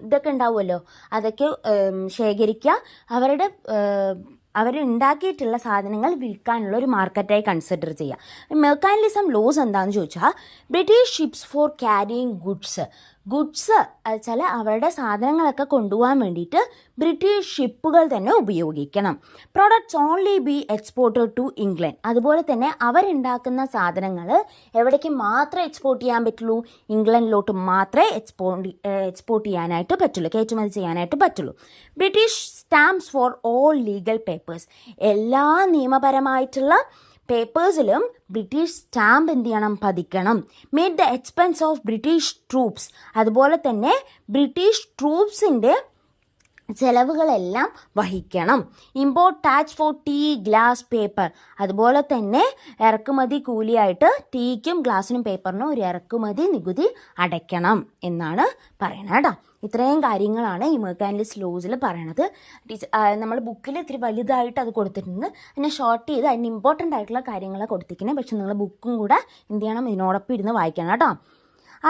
ഇതൊക്കെ ഉണ്ടാവുമല്ലോ, അതൊക്കെ ശേഖരിക്കുക, അവരുണ്ടാക്കിയിട്ടുള്ള സാധനങ്ങൾ വിൽക്കാനുള്ള ഒരു മാർക്കറ്റായി കൺസിഡർ ചെയ്യുക. മെർക്കാന്റലിസം ലോസ് എന്താണെന്ന് ചോദിച്ചാൽ, British ships for carrying goods goods വെച്ചാൽ അവരുടെ സാധനങ്ങളൊക്കെ കൊണ്ടുപോകാൻ വേണ്ടിയിട്ട് ബ്രിട്ടീഷ് ഷിപ്പുകൾ തന്നെ ഉപയോഗിക്കണം. Products only be exported to England. അതുപോലെ തന്നെ അവരുണ്ടാക്കുന്ന സാധനങ്ങൾ എവിടേക്ക് മാത്രമേ എക്സ്പോർട്ട് ചെയ്യാൻ പറ്റുള്ളൂ? ഇംഗ്ലണ്ടിലോട്ട് മാത്രമേ എക്സ്പോർട്ട് ചെയ്യാനായിട്ട് പറ്റുള്ളൂ, കയറ്റുമതി ചെയ്യാനായിട്ട് പറ്റുള്ളൂ. British stamps for all legal papers. എല്ലാ നിയമപരമായിട്ടുള്ള പേപ്പേഴ്സിലും ബ്രിട്ടീഷ് സ്റ്റാമ്പ് എന്ത് ചെയ്യണം? പതിക്കണം. Made the expense of British troops. അതുപോലെ തന്നെ ബ്രിട്ടീഷ് ട്രൂപ്സിൻ്റെ ചെലവുകളെല്ലാം വഹിക്കണം. Import tax for tea, glass, paper. അതുപോലെ തന്നെ ഇറക്കുമതി കൂലിയായിട്ട് ടീക്കും ഗ്ലാസിനും പേപ്പറിനും ഒരു ഇറക്കുമതി നികുതി അടയ്ക്കണം എന്നാണ് പറയണത് കേട്ടോ. ഇത്രയും കാര്യങ്ങളാണ് ഈ മെർക്കാന്റിലിസ്റ്റ് ലോസിൽ പറയണത്. നമ്മൾ ബുക്കിൽ ഇത്തിരി വലുതായിട്ട് അത് കൊടുത്തിട്ടുണ്ട്, അതിനെ ഷോർട്ട് ചെയ്ത് അതിന് ഇമ്പോർട്ടൻ്റ് ആയിട്ടുള്ള കാര്യങ്ങളാണ് കൊടുത്തിരിക്കുന്നത്. പക്ഷെ നിങ്ങൾ ബുക്കും കൂടെ എന്ത് ചെയ്യണം? ഇതിനോടൊപ്പം ഇരുന്ന് വായിക്കണം കേട്ടോ.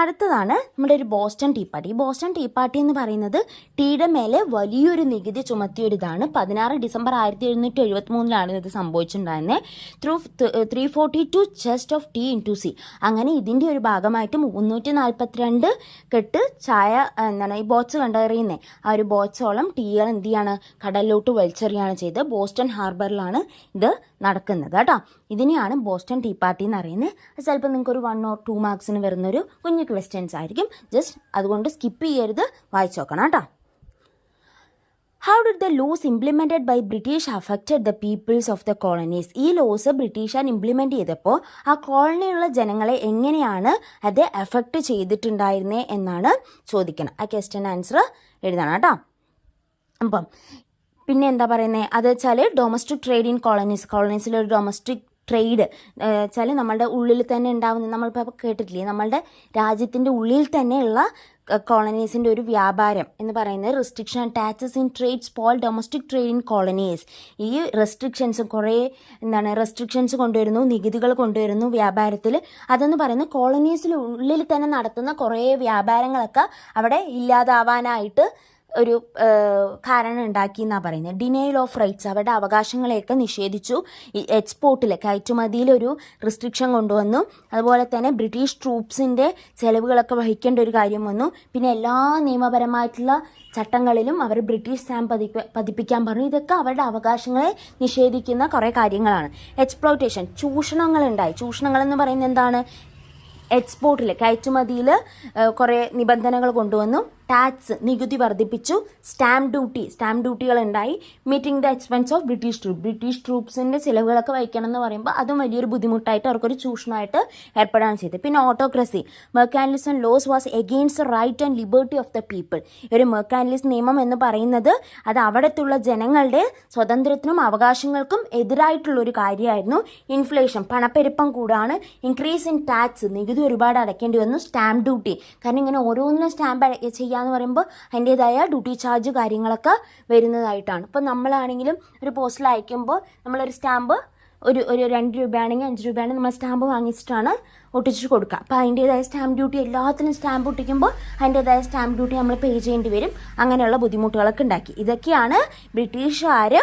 അടുത്തതാണ് നമ്മുടെ ഒരു ബോസ്റ്റൺ ടീ പാർട്ടി. ഈ ബോസ്റ്റൺ ടീ പാർട്ടി എന്ന് പറയുന്നത് ടീയുടെ മേലെ വലിയൊരു നികുതി ചുമത്തിയൊരിതാണ്. 16 ഡിസംബർ 1773 ഇത് സംഭവിച്ചിട്ടുണ്ടായിരുന്നത്. Through 342 chest of tea into sea. അങ്ങനെ ഇതിൻ്റെ ഒരു ഭാഗമായിട്ട് 342 കെട്ട് ചായ ഈ ബോട്ട്സ് കണ്ടെറിയുന്നത്, ആ ഒരു ബോട്ട്സോളം ടീകൾ എന്ത് ചെയ്യാണ്? കടലിലോട്ട് വലിച്ചെറിയാണ് ചെയ്തത്. ബോസ്റ്റൺ ഹാർബറിലാണ് ഇത് നടക്കുന്നത് കേട്ടോ. ഇതിനെയാണ് ബോസ്റ്റൺ ടീ പാർട്ടി എന്ന് പറയുന്നത്. ചിലപ്പോൾ നിങ്ങൾക്ക് ഒരു 1 or 2 മാർക്സിന് വരുന്നൊരു കുഞ്ഞു ക്വസ്റ്റ്യൻസ് ആയിരിക്കും. ജസ്റ്റ് അതുകൊണ്ട് സ്കിപ്പ് ചെയ്യരുത്, വായിച്ചു നോക്കണം കേട്ടോ. How did the laws implemented by British affected the peoples of the colonies? ഈ ലോസ് ബ്രിട്ടീഷുകാർ ഇംപ്ലിമെൻറ്റ് ചെയ്തപ്പോൾ ആ കോളനിയിലുള്ള ജനങ്ങളെ എങ്ങനെയാണ് അത് എഫക്റ്റ് ചെയ്തിട്ടുണ്ടായിരുന്നത് എന്നാണ് ചോദിക്കണം. ആ ക്വസ്റ്റ്യൻ ആൻസർ എഴുതണം കേട്ടോ. അപ്പം പിന്നെ എന്താ പറയുന്നത്? അത് വെച്ചാൽ ഡൊമസ്റ്റിക് ട്രേഡ് ഇൻ കോളനീസിലൊരു ഡൊമസ്റ്റിക് ട്രേഡ് വെച്ചാൽ നമ്മളുടെ ഉള്ളിൽ തന്നെ ഉണ്ടാവുന്ന, നമ്മളിപ്പോൾ കേട്ടിട്ടില്ലേ, നമ്മളുടെ രാജ്യത്തിൻ്റെ ഉള്ളിൽ തന്നെയുള്ള കോളനീസിൻ്റെ ഒരു വ്യാപാരം എന്ന് പറയുന്നത് restriction taxes in trade spoil domestic trade in colonies. ഈ റെസ്ട്രിക്ഷൻസ് കുറേ റെസ്ട്രിക്ഷൻസ് കൊണ്ടുവരുന്നു, നികുതികൾ കൊണ്ടുവരുന്നു വ്യാപാരത്തിൽ. അതെന്ന് പറയുന്നത് കോളനീസിനുള്ളിൽ തന്നെ നടത്തുന്ന കുറേ വ്യാപാരങ്ങളൊക്കെ അവിടെ ഇല്ലാതാവാനായിട്ട് ഒരു കാരണം ഉണ്ടാക്കി എന്നാണ് പറയുന്നത്. ഡിനയൽ ഓഫ് റൈറ്റ്സ്, അവരുടെ അവകാശങ്ങളെയൊക്കെ നിഷേധിച്ചു. ഈ എക്സ്പോർട്ടിൽ കയറ്റുമതിയിലൊരു റെസ്ട്രിക്ഷൻ കൊണ്ടുവന്നു. അതുപോലെ തന്നെ ബ്രിട്ടീഷ് ട്രൂപ്സിൻ്റെ ചെലവുകളൊക്കെ വഹിക്കേണ്ട ഒരു കാര്യം വന്നു. പിന്നെ എല്ലാ നിയമപരമായിട്ടുള്ള ചട്ടങ്ങളിലും അവർ ബ്രിട്ടീഷ് സ്റ്റാമ്പ് പതിപ്പിക്കാൻ പറഞ്ഞു. ഇതൊക്കെ അവരുടെ അവകാശങ്ങളെ നിഷേധിക്കുന്ന കുറേ കാര്യങ്ങളാണ്. എക്സ്പ്ലോയിറ്റേഷൻ, ചൂഷണങ്ങളുണ്ടായി. ചൂഷണങ്ങളെന്ന് പറയുന്നത് എന്താണ്? എക്സ്പോർട്ടിൽ കയറ്റുമതിയിൽ കുറേ നിബന്ധനകൾ കൊണ്ടുവന്നു. ടാക്സ്, നികുതി വർദ്ധിപ്പിച്ചു. സ്റ്റാമ്പ് ഡ്യൂട്ടികൾ ഉണ്ടായി. Meeting the expense of British ട്രൂപ്സിൻ്റെ ചിലവുകളൊക്കെ വഹിക്കണം എന്ന് പറയുമ്പോൾ അതും വലിയൊരു ബുദ്ധിമുട്ടായിട്ട് അവർക്കൊരു ചൂഷണമായിട്ട് ഏർപ്പെടാൻ ചെയ്തത്. പിന്നെ autocracy, mercantilism laws was against right and liberty of the people. ഒരു മെർക്കാന്റിലിസ്റ്റ് നിയമം എന്ന് പറയുന്നത് അത് അവിടത്തുള്ള ജനങ്ങളുടെ സ്വാതന്ത്ര്യത്തിനും അവകാശങ്ങൾക്കും എതിരായിട്ടുള്ളൊരു കാര്യമായിരുന്നു. ഇൻഫ്ലേഷൻ, പണപ്പെരുപ്പം കൂടാണ്. ഇൻക്രീസ് ഇൻ ടാക്സ്, നികുതി ഒരുപാട് അടയ്ക്കേണ്ടി വന്നു. സ്റ്റാമ്പ് ഡ്യൂട്ടി, കാരണം ഇങ്ങനെ ഓരോന്നിനും സ്റ്റാമ്പ് ചെയ്യാന്ന് പറയുമ്പോൾ അതിൻ്റെതായ ഡ്യൂട്ടി ചാർജ് കാര്യങ്ങളൊക്കെ വരുന്നതായിട്ടാണ്. ഇപ്പം നമ്മളാണെങ്കിലും ഒരു പോസ്റ്റിൽ അയക്കുമ്പോൾ നമ്മളൊരു സ്റ്റാമ്പ് ഒരു 2 രൂപയാണെങ്കിൽ 5 രൂപയാണെങ്കിൽ നമ്മൾ സ്റ്റാമ്പ് വാങ്ങിച്ചിട്ടാണ് ഒട്ടിച്ച് കൊടുക്കുക. അപ്പോൾ അതിൻ്റേതായ സ്റ്റാമ്പ് ഡ്യൂട്ടി, എല്ലാത്തിനും സ്റ്റാമ്പ് ഒട്ടിക്കുമ്പോൾ അതിൻ്റേതായ സ്റ്റാമ്പ് ഡ്യൂട്ടി നമ്മൾ പേ ചെയ്യേണ്ടി വരും. അങ്ങനെയുള്ള ബുദ്ധിമുട്ടുകളൊക്കെ ഉണ്ടാക്കി. ഇതൊക്കെയാണ് ബ്രിട്ടീഷുകാർ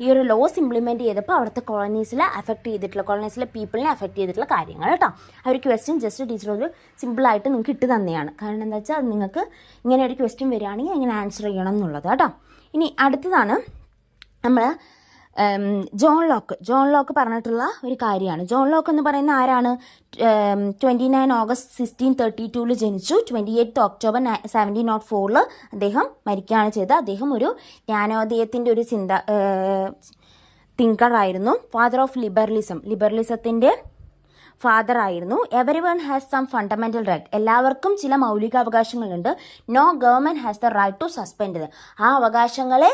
ഈ ഒരു ലോസ് ഇംപ്ലിമെൻറ്റ് ചെയ്തപ്പോൾ അവിടുത്തെ കോളനീസിലെ പീപ്പിളിനെ അഫക്റ്റ് ചെയ്തിട്ടുള്ള കാര്യങ്ങൾ കേട്ടോ. ആ ഒരു ക്വസ്റ്റ്യൻ ജസ്റ്റ് ടീച്ചർ ഒരു സിമ്പിളായിട്ട് നിങ്ങൾക്ക് ഇട്ട് തന്നെയാണ്. കാരണം എന്താ വെച്ചാൽ നിങ്ങൾക്ക് ഇങ്ങനെ ഒരു ക്വസ്റ്റ്യൻ വരികയാണെങ്കിൽ എങ്ങനെ ആൻസർ ചെയ്യണം എന്നുള്ളത് കേട്ടോ. ഇനി അടുത്തതാണ് നമ്മൾ ജോൺ ലോക്ക് പറഞ്ഞിട്ടുള്ള ഒരു കാര്യമാണ്. ജോൺ ലോക്ക് എന്ന് പറയുന്ന ആരാണ്? 29 ഓഗസ്റ്റ് 1632 ജനിച്ചു. 28 ഒക്ടോബർ 1704 അദ്ദേഹം മരിക്കുകയാണ് ചെയ്തത്. അദ്ദേഹം ഒരു ജ്ഞാനോദയത്തിൻ്റെ ഒരു തിങ്കറായിരുന്നു. ഫാദർ ഓഫ് ലിബറലിസത്തിൻ്റെ ഫാദർ ആയിരുന്നു. Every one has some fundamental right, എല്ലാവർക്കും ചില മൗലികാവകാശങ്ങളുണ്ട്. No government has the right to suspend. ആ അവകാശങ്ങളെ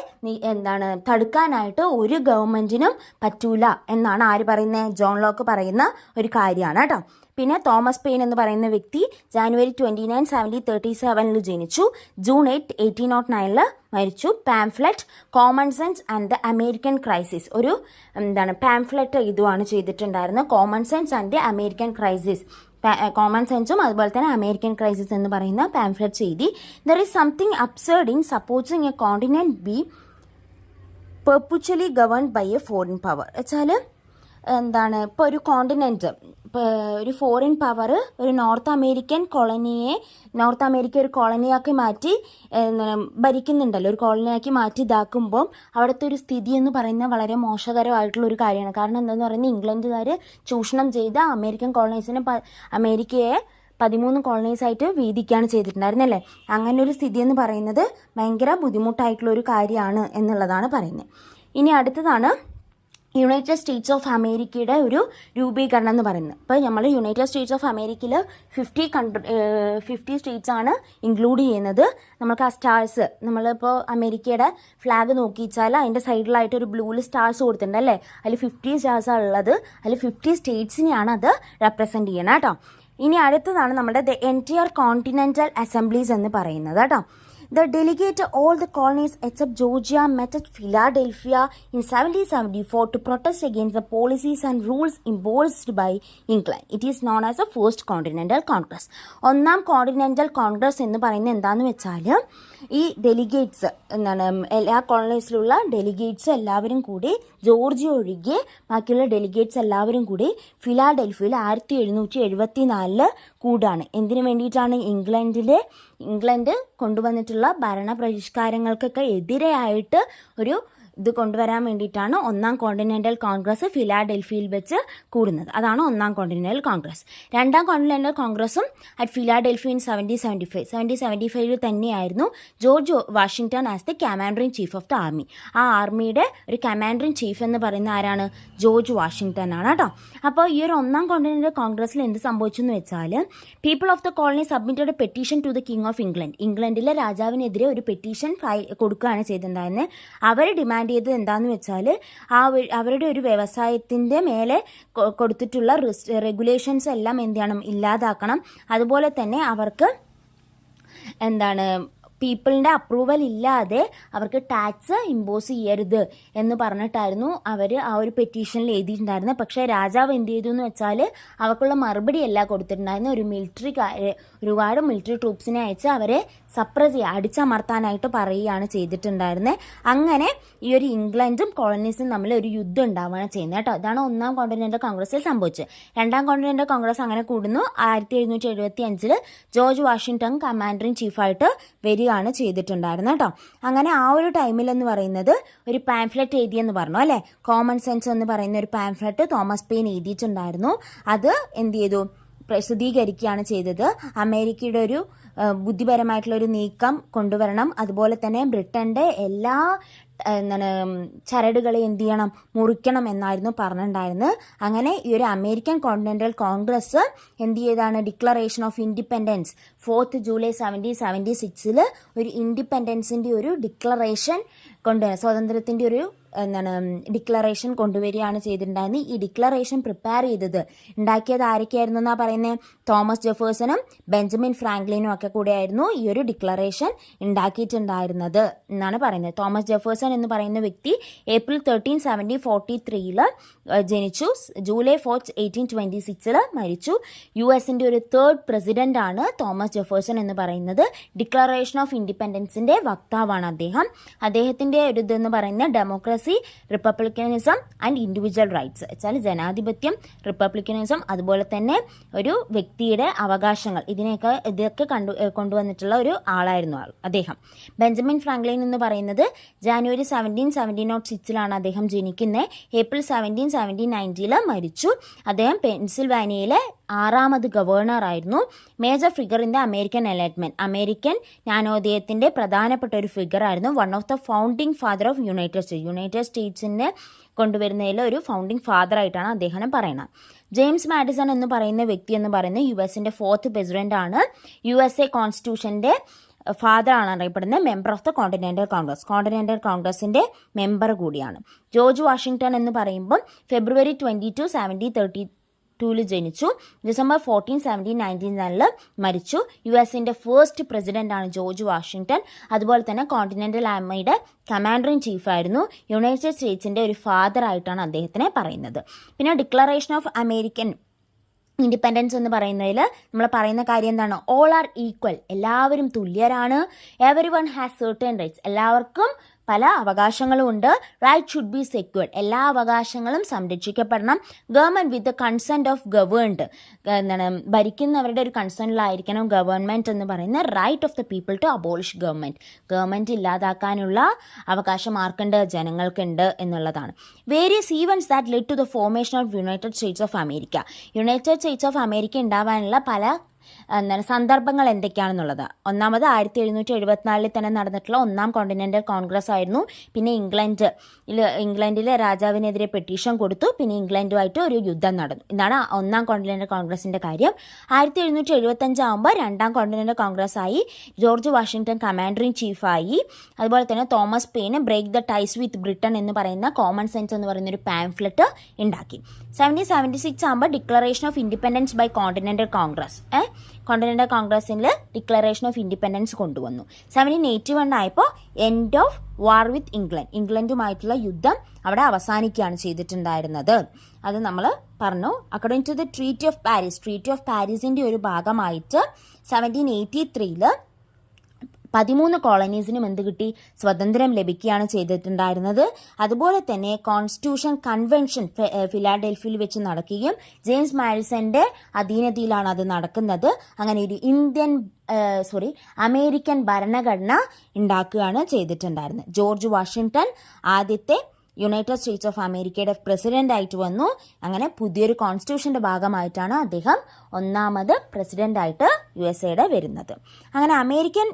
തടുക്കാനായിട്ട് ഒരു ഗവൺമെന്റിനും പറ്റൂല എന്നാണ് ആര് പറയുന്നത്? ജോൺ ലോക്ക് പറയുന്ന ഒരു കാര്യമാണ് കേട്ടോ. പിന്നെ തോമസ് പെയിൻ എന്ന് പറയുന്ന വ്യക്തി ജാനുവരി 29, 1737 ജനിച്ചു. ജൂൺ 8, 1809 മരിച്ചു. Pamphlet common sense and the American crisis, ഒരു പാംഫ്ലെറ്റ് ഇതുമാണ് ചെയ്തിട്ടുണ്ടായിരുന്നത്. Common sense and the American crisis, common സെൻസും അതുപോലെ തന്നെ അമേരിക്കൻ ക്രൈസിസ് എന്ന് പറയുന്ന പാംഫ്ലെറ്റ് ചെയ്തി. There is something absurd in supposing a continent be perpetually governed by a foreign power. വെച്ചാൽ ഇപ്പോൾ ഒരു കോണ്ടിനെൻറ്റ്, ഒരു ഫോറിൻ പവർ ഒരു നോർത്ത് അമേരിക്ക ഒരു കോളനിയാക്കി മാറ്റി ഭരിക്കുന്നുണ്ടല്ലോ, ഒരു കോളനിയാക്കി മാറ്റി ഇതാക്കുമ്പോൾ അവിടുത്തെ ഒരു സ്ഥിതി എന്ന് പറയുന്നത് വളരെ മോശകരമായിട്ടുള്ള ഒരു കാര്യമാണ്. കാരണം എന്താണെന്ന് പറയുന്നത്, ഇംഗ്ലണ്ടുകാർ ചൂഷണം ചെയ്ത അമേരിക്കൻ കോളനീസിനെ അമേരിക്കയെ 13 കോളനീസായിട്ട് വീതിക്കുകയാണ് ചെയ്തിട്ടുണ്ടായിരുന്നല്ലേ. അങ്ങനെ ഒരു സ്ഥിതി എന്ന് പറയുന്നത് ഭയങ്കര ബുദ്ധിമുട്ടായിട്ടുള്ള ഒരു കാര്യമാണ് എന്നുള്ളതാണ് പറയുന്നത്. ഇനി അടുത്തതാണ് യുണൈറ്റഡ് സ്റ്റേറ്റ്സ് ഓഫ് അമേരിക്കയുടെ ഒരു രൂപീകരണം എന്ന് പറയുന്നത്. ഇപ്പോൾ നമ്മൾ യുണൈറ്റഡ് സ്റ്റേറ്റ്സ് ഓഫ് അമേരിക്കയിൽ 50 സ്റ്റേറ്റ്സ് ആണ് ഇൻക്ലൂഡ് ചെയ്യുന്നത്. നമുക്ക് ആ സ്റ്റാർസ്, നമ്മളിപ്പോൾ അമേരിക്കയുടെ ഫ്ലാഗ് നോക്കിച്ചാൽ അതിൻ്റെ സൈഡിലായിട്ട് ഒരു ബ്ലൂവിൽ സ്റ്റാർസ് കൊടുത്തിട്ടുണ്ട് അല്ലേ. അതിൽ 50 സ്റ്റാർസാണ് ഉള്ളത്. അതിൽ 50 സ്റ്റേറ്റ്സിനെയാണ് അത് റെപ്രസെൻറ്റ് ചെയ്യണം കേട്ടോ. ഇനി അടുത്തതാണ് നമ്മുടെ ദ എൻറ്റയർ കോണ്ടിനെൻ്റൽ അസംബ്ലീസ് എന്ന് പറയുന്നത് കേട്ടോ. The delegate all the colonies except Georgia met at Philadelphia in 1774 to protest against the policies and rules imposed by England. It is known as the First Continental Congress. ഒന്നാം continental Congress എന്ന് പറയുന്നത് എന്താണെന്ന് വെച്ചാൽ, ഈ delegates എല്ലാ കോളനീസിലുള്ള delegates എല്ലാവരും കൂടി, Georgia ഒഴികെ ബാക്കിയുള്ള ഡെലിഗേറ്റ്സ് എല്ലാവരും കൂടി ഫിലാഡൽഫിയയിൽ 1774 കൂടാണ്. എന്തിനു വേണ്ടിയിട്ടാണ്? ഇംഗ്ലണ്ട് കൊണ്ടുവന്നിട്ടുള്ള ഭരണ പരിഷ്കാരങ്ങൾക്കൊക്കെ എതിരെയായിട്ട് ഒരു ഇത് കൊണ്ടുവരാൻ വേണ്ടിയിട്ടാണ് ഒന്നാം കോണ്ടിനെൻ്റൽ കോൺഗ്രസ് ഫിലാഡൽഫിയയിൽ വെച്ച് കൂടുന്നത്. അതാണ് ഒന്നാം കോണ്ടിനെൻ്റൽ കോൺഗ്രസ്. രണ്ടാം കോണ്ടിനെൻ്റൽ കോൺഗ്രസും അറ്റ് ഫിലാഡൽഫിയ ഇൻ 1775 തന്നെയായിരുന്നു George Washington as the commander in chief of the army. ആ ആർമിയുടെ ഒരു കമാൻഡർ ഇൻ ചീഫ് എന്ന് പറയുന്ന ആരാണ്? ജോർജ് വാഷിങ്ടൺ ആണ് കേട്ടോ. അപ്പോൾ ഈ ഒരു ഒന്നാം കോണ്ടിനെൻ്റൽ കോൺഗ്രസ്സിൽ എന്ത് സംഭവിച്ചു എന്ന് വെച്ചാൽ, people of the colony submitted a petition to the king of England. ഇംഗ്ലണ്ടിലെ രാജാവിനെതിരെ ഒരു പെറ്റീഷൻ കൊടുക്കുകയാണ് ചെയ്തിട്ടുണ്ടായിരുന്നത്. അവർ ഡിമാൻഡ് ചെയ്തത് എന്താണെന്ന് വെച്ചാൽ, അവരുടെ ഒരു വ്യവസായത്തിൻ്റെ മേലെ കൊടുത്തിട്ടുള്ള റെഗുലേഷൻസ് എല്ലാം എന്ത് ചെയ്യണം? ഇല്ലാതാക്കണം. അതുപോലെ തന്നെ അവർക്ക് പീപ്പിളിൻ്റെ അപ്രൂവൽ ഇല്ലാതെ അവർക്ക് ടാക്സ് ഇമ്പോസ് ചെയ്യരുത് എന്ന് പറഞ്ഞിട്ടായിരുന്നു അവർ ആ ഒരു പെറ്റീഷനിൽ എഴുതിയിട്ടുണ്ടായിരുന്നത്. പക്ഷേ രാജാവ് എന്ത് ചെയ്തു എന്ന് വെച്ചാൽ, അവർക്കുള്ള മറുപടി അല്ല കൊടുത്തിട്ടുണ്ടായിരുന്നു. ഒരുപാട് മിലിറ്ററി ട്രൂപ്സിനെ അയച്ച് അവരെ സപ്രസ് ചെയ്യുക, അടിച്ചമർത്താനായിട്ട് പറയുകയാണ് ചെയ്തിട്ടുണ്ടായിരുന്നത്. അങ്ങനെ ഈ ഒരു ഇംഗ്ലണ്ടും കോളനീസും തമ്മിൽ ഒരു യുദ്ധം ഉണ്ടാവുകയാണ് ചെയ്യുന്നത് കേട്ടോ. ഇതാണ് ഒന്നാം കോണ്ടിനെൻ്റൽ കോൺഗ്രസ്സിൽ സംഭവിച്ചത്. രണ്ടാം കോണ്ടിനെൻ്റൽ കോൺഗ്രസ് അങ്ങനെ കൂടുന്നു. 1775 ജോർജ് വാഷിങ്ടൺ കമാൻഡർ ഇൻ ചീഫായിട്ട് വരികയാണ് ചെയ്തിട്ടുണ്ടായിരുന്നത് കേട്ടോ. അങ്ങനെ ആ ഒരു ടൈമിലെന്ന് പറയുന്നത് ഒരു പാംഫ്ലെറ്റ് എഴുതിയെന്ന് പറഞ്ഞു അല്ലേ. കോമൺ സെൻസ് എന്ന് പറയുന്ന ഒരു പാംഫ്ലെറ്റ് തോമസ് പെയിൻ എഴുതിയിട്ടുണ്ടായിരുന്നു. അത് എന്ത് ചെയ്തു? പ്രസിദ്ധീകരിക്കുകയാണ് ചെയ്തത്. അമേരിക്കയുടെ ഒരു ബുദ്ധിപരമായിട്ടുള്ളൊരു നീക്കം കൊണ്ടുവരണം, അതുപോലെ തന്നെ ബ്രിട്ടൻ്റെ എല്ലാ ചരടുകളെ എന്ത് ചെയ്യണം? മുറിക്കണം എന്നായിരുന്നു പറഞ്ഞിട്ടുണ്ടായിരുന്നത്. അങ്ങനെ ഈ ഒരു അമേരിക്കൻ കോണ്ടിനെൻ്റൽ കോൺഗ്രസ് എന്ത് ചെയ്താണ്? ഡിക്ലറേഷൻ ഓഫ് ഇൻഡിപെൻഡൻസ് 4 ജൂലൈ 1776 ഒരു ഇൻഡിപെൻഡൻസിൻ്റെ ഒരു ഡിക്ലറേഷൻ കൊണ്ടുവരാം, സ്വാതന്ത്ര്യത്തിൻ്റെ ഒരു ഡിക്ലറേഷൻ കൊണ്ടുവരികയാണ് ചെയ്തിട്ടുണ്ടായിരുന്നത്. ഈ ഡിക്ലറേഷൻ പ്രിപ്പയർ ഉണ്ടാക്കിയത് ആരൊക്കെയായിരുന്നു എന്നാണ് പറയുന്നത്? തോമസ് ജെഫേഴ്സണും ബെഞ്ചമിൻ ഫ്രാങ്ക്ലിനും ഒക്കെ കൂടെയായിരുന്നു ഈ ഒരു ഡിക്ലറേഷൻ ഉണ്ടാക്കിയിട്ടുണ്ടായിരുന്നത് എന്നാണ് പറയുന്നത്. തോമസ് ജെഫേഴ്സൺ എന്ന് പറയുന്ന വ്യക്തി ഏപ്രിൽ 13, 1743 ജനിച്ചു. ജൂലൈ 4, 1826 മരിച്ചു. US-ൻ്റെ ഒരു 3rd പ്രസിഡന്റ് ആണ് തോമസ് ജെഫേഴ്സൺ എന്ന് പറയുന്നത്. ഡിക്ലറേഷൻ ഓഫ് ഇൻഡിപെൻഡൻസിൻ്റെ വക്താവാണ് അദ്ദേഹം. അദ്ദേഹത്തിൻ്റെ ഒരു ഇതെന്ന് പറയുന്നത് ഡെമോക്രസി, റിപ്പബ്ലിക്കനിസം ആൻഡ് ഇൻഡിവിജ്വൽ റൈറ്റ്സ് വെച്ചാൽ ജനാധിപത്യം, റിപ്പബ്ലിക്കനിസം, അതുപോലെ തന്നെ ഒരു വ്യക്തിയുടെ അവകാശങ്ങൾ, ഇതൊക്കെ കൊണ്ടുവന്നിട്ടുള്ള ഒരു ആളായിരുന്നു അദ്ദേഹം. ബെഞ്ചമിൻ ഫ്രാങ്ക്ലിൻ എന്ന് പറയുന്നത് ജാനുവരി 17, 1706 അദ്ദേഹം ജനിക്കുന്നത്. ഏപ്രിൽ 17, 1790 മരിച്ചു. അദ്ദേഹം പെൻസിൽവാനിയയിലെ 6ാമത് ഗവർണർ ആയിരുന്നു. Major figure in the American enlightenment, American ജ്ഞാനോദയത്തിന്റെ പ്രധാനപ്പെട്ട ഒരു ഫിഗർ ആയിരുന്നു. One of the founding father of United സ്റ്റേറ്റ്സിനെ കൊണ്ടുവരുന്നതിൽ ഒരു ഫൗണ്ടിങ് ഫാദർ ആയിട്ടാണ് അദ്ദേഹം പറയുന്നത്. ജെയിംസ് മാഡിസൺ എന്ന് പറയുന്ന വ്യക്തി എന്ന് പറയുന്നത് US-ൻ്റെ 4th പ്രസിഡന്റ് ആണ്. USA കോൺസ്റ്റിറ്റ്യൂഷൻ്റെ ഫാദർ ആണ് അറിയപ്പെടുന്നത്. മെമ്പർ ഓഫ് ദ കോണ്ടിനെൻ്റൽ കോൺഗ്രസിൻ്റെ മെമ്പർ കൂടിയാണ്. ജോർജ് വാഷിങ്ടൺ എന്ന് പറയുമ്പോൾ ഫെബ്രുവരി 22, 1732 ജനിച്ചു. ഡിസംബർ 14, 1799 മരിച്ചു. US-ൻ്റെ ഫസ്റ്റ് പ്രസിഡന്റ് ആണ് ജോർജ് വാഷിങ്ടൺ. അതുപോലെ തന്നെ കോണ്ടിനെൻ്റൽ ആർമിയുടെ കമാൻഡർ ഇൻ ചീഫ് ആയിരുന്നു. യുണൈറ്റഡ് സ്റ്റേറ്റ്സിൻ്റെ ഒരു ഫാദർ ആയിട്ടാണ് അദ്ദേഹത്തിനെ പറയുന്നത്. പിന്നെ ഡിക്ലറേഷൻ ഓഫ് അമേരിക്കൻ ഇൻഡിപെൻഡൻസ് എന്ന് പറയുന്നതിൽ നമ്മൾ പറയുന്ന കാര്യം എന്താണ്? ഓൾ ആർ ഈക്വൽ, എല്ലാവരും തുല്യരാണ്. Every one has certain rights, എല്ലാവർക്കും പല അവകാശങ്ങളും ഉണ്ട്. റൈറ്റ് ഷുഡ് ബി സെക്യൂർഡ്, എല്ലാ അവകാശങ്ങളും സംരക്ഷിക്കപ്പെടണം. Government with the consent of governed, എന്താണ് ഭരിക്കുന്നവരുടെ ഒരു കൺസെൻറ്റിലായിരിക്കണം ഗവൺമെൻറ് എന്ന് പറയുന്ന right of the people to abolish government ഇല്ലാതാക്കാനുള്ള അവകാശം ആർക്കുണ്ട്? ജനങ്ങൾക്കുണ്ട് എന്നുള്ളതാണ്. Various events that led to the formation of United States of America, United States of America ഉണ്ടാവാനുള്ള പല സന്ദർഭങ്ങൾ എന്തൊക്കെയാണെന്നുള്ളത്. ഒന്നാമത് 1774 തന്നെ നടന്നിട്ടുള്ള ഒന്നാം കോണ്ടിനെൻ്റൽ കോൺഗ്രസ് ആയിരുന്നു. പിന്നെ ഇംഗ്ലണ്ടിലെ രാജാവിനെതിരെ പെറ്റീഷൻ കൊടുത്തു. പിന്നെ ഇംഗ്ലണ്ടുമായിട്ട് ഒരു യുദ്ധം നടന്നു. ഇതാണ് ഒന്നാം കോണ്ടിനെൻ്റൽ കോൺഗ്രസിൻ്റെ കാര്യം. 1775 ആകുമ്പോൾ രണ്ടാം കോണ്ടിനെൻ്റൽ കോൺഗ്രസ് ആയി. ജോർജ് വാഷിങ്ടൺ കമാൻഡർ ഇൻ ചീഫായി. അതുപോലെ തന്നെ Thomas Paine break the ties with Britain എന്ന് പറയുന്ന കോമൺ സെൻസ് എന്ന് പറയുന്ന ഒരു പാംഫ്ലെറ്റ് ഉണ്ടാക്കി. 1776 ആകുമ്പോൾ declaration of independence by continental congress, continental കോൺഗ്രസിൽ ഡിക്ലറേഷൻ ഓഫ് ഇൻഡിപെൻഡൻസ് കൊണ്ടുവന്നു. 1781 ആയപ്പോൾ എൻഡ് ഓഫ് വാർ വിത്ത് ഇംഗ്ലണ്ടുമായിട്ടുള്ള യുദ്ധം അവിടെ അവസാനിക്കുകയാണ് ചെയ്തിട്ടുണ്ടായിരുന്നത്. അത് നമ്മൾ പറഞ്ഞു. According to the treaty of പാരീസിൻ്റെ ഒരു ഭാഗമായിട്ട് 1783 13 കോളനീസിനും എന്ത് കിട്ടി? സ്വതന്ത്രം ലഭിക്കുകയാണ് ചെയ്തിട്ടുണ്ടായിരുന്നത്. അതുപോലെ തന്നെ കോൺസ്റ്റിറ്റ്യൂഷൻ കൺവെൻഷൻ ഫിലാഡൽഫിയയിൽ വെച്ച് നടക്കുകയും ജെയിംസ് മാഡിസന്റെ അധീനതയിലാണ് അത് നടക്കുന്നത്. അങ്ങനെ ഒരു അമേരിക്കൻ ഭരണഘടന ഉണ്ടാക്കുകയാണ് ചെയ്തിട്ടുണ്ടായിരുന്നത്. ജോർജ് വാഷിങ്ടൺ ആദ്യത്തെ യുണൈറ്റഡ് സ്റ്റേറ്റ്സ് ഓഫ് അമേരിക്കയുടെ പ്രസിഡന്റ് ആയിട്ട് വന്നു. അങ്ങനെ പുതിയൊരു കോൺസ്റ്റിറ്റ്യൂഷൻ്റെ ഭാഗമായിട്ടാണ് അദ്ദേഹം ഒന്നാമത് പ്രസിഡന്റായിട്ട് USA വരുന്നത്. അങ്ങനെ അമേരിക്കൻ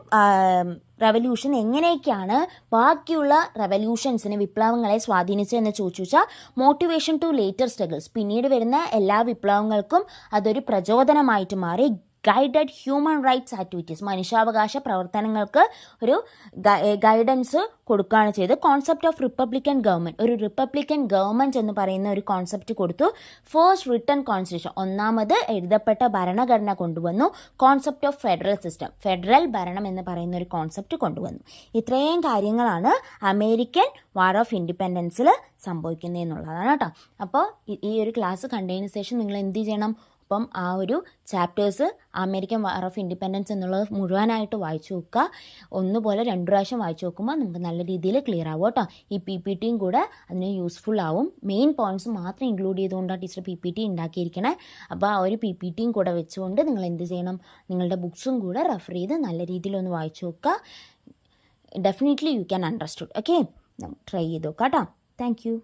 റവല്യൂഷൻ എങ്ങനെയൊക്കെയാണ് ബാക്കിയുള്ള റവല്യൂഷൻസിന്, വിപ്ലവങ്ങളെ സ്വാധീനിച്ചതെന്ന് ചോദിച്ചാൽ മോട്ടിവേഷൻ ടു ലേറ്റർ സ്ട്രഗിൾസ്, പിന്നീട് വരുന്ന എല്ലാ വിപ്ലവങ്ങൾക്കും അതൊരു പ്രചോദനമായിട്ട് മാറി. ഗൈഡഡ് ഹ്യൂമൻ റൈറ്റ്സ് ആക്ടിവിറ്റീസ്, മനുഷ്യാവകാശ പ്രവർത്തനങ്ങൾക്ക് ഒരു ഗൈഡൻസ് കൊടുക്കുകയാണ് ചെയ്തത്. കോൺസെപ്റ്റ് ഓഫ് റിപ്പബ്ലിക്കൻ ഗവൺമെൻറ്, ഒരു റിപ്പബ്ലിക്കൻ ഗവൺമെൻറ് എന്ന് പറയുന്ന ഒരു കോൺസെപ്റ്റ് കൊടുത്തു. ഫസ്റ്റ് റിട്ടൺ കോൺസ്റ്റിറ്റ്യൂഷൻ, ഒന്നാമത് എഴുതപ്പെട്ട ഭരണഘടന കൊണ്ടുവന്നു. Concept of federal system, federal ഭരണം എന്ന് പറയുന്ന ഒരു കോൺസെപ്റ്റ് കൊണ്ടുവന്നു. ഇത്രയും കാര്യങ്ങളാണ് അമേരിക്കൻ വാർ ഓഫ് ഇൻഡിപെൻഡൻസിൽ സംഭവിക്കുന്നതെന്നുള്ളതാണ് കേട്ടോ. അപ്പോൾ ഈ ഒരു ക്ലാസ് കണ്ടതിന് ശേഷം നിങ്ങൾ എന്ത് ചെയ്യണം? അപ്പം ആ ഒരു chapters American war of independence എന്നുള്ളത് മുഴുവനായിട്ട് വായിച്ചു നോക്കുക. ഒന്നുപോലെ 2 പ്രാവശ്യം വായിച്ചു നോക്കുമ്പോൾ നമുക്ക് നല്ല രീതിയിൽ ക്ലിയർ ആവും കേട്ടോ. ഈ PPTയും കൂടെ അതിന് യൂസ്ഫുൾ ആവും. മെയിൻ പോയിന്റ്സ് മാത്രം ഇൻക്ലൂഡ് ചെയ്തുകൊണ്ടാണ് ടീച്ചർ PPT ഉണ്ടാക്കിയിരിക്കണേ. അപ്പോൾ ആ ഒരു PPTയും കൂടെ വെച്ചുകൊണ്ട് നിങ്ങൾ എന്ത് ചെയ്യണം? നിങ്ങളുടെ ബുക്സും കൂടെ റെഫർ ചെയ്ത് നല്ല രീതിയിലൊന്ന് വായിച്ചു നോക്കുക. Definitely you can understood. Okay, try ചെയ്ത് നോക്കാം കേട്ടോ. Thank you.